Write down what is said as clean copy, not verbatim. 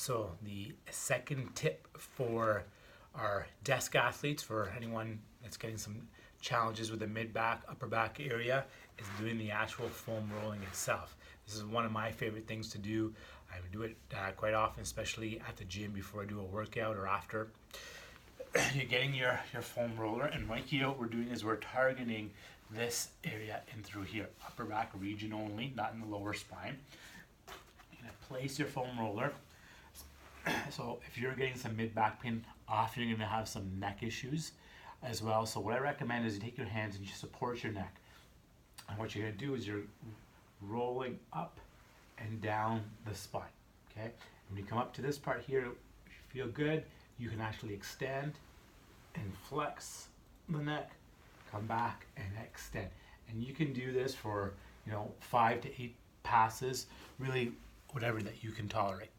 So the second tip for our desk athletes, for anyone that's getting some challenges with the mid back, upper back area, is doing the actual foam rolling itself. This is one of my favorite things to do. I would do it quite often, especially at the gym before I do a workout or after. You're getting your foam roller, and right here what we're doing is we're targeting this area in through here, upper back region only, not in the lower spine. You're gonna place your foam roller. So if you're getting some mid back pain, often you're gonna have some neck issues as well. So what I recommend is you take your hands and you support your neck. And what you're gonna do is you're rolling up and down the spine, okay? And when you come up to this part here, if you feel good, you can actually extend and flex the neck, come back and extend. And you can do this for, 5 to 8 passes, really whatever that you can tolerate.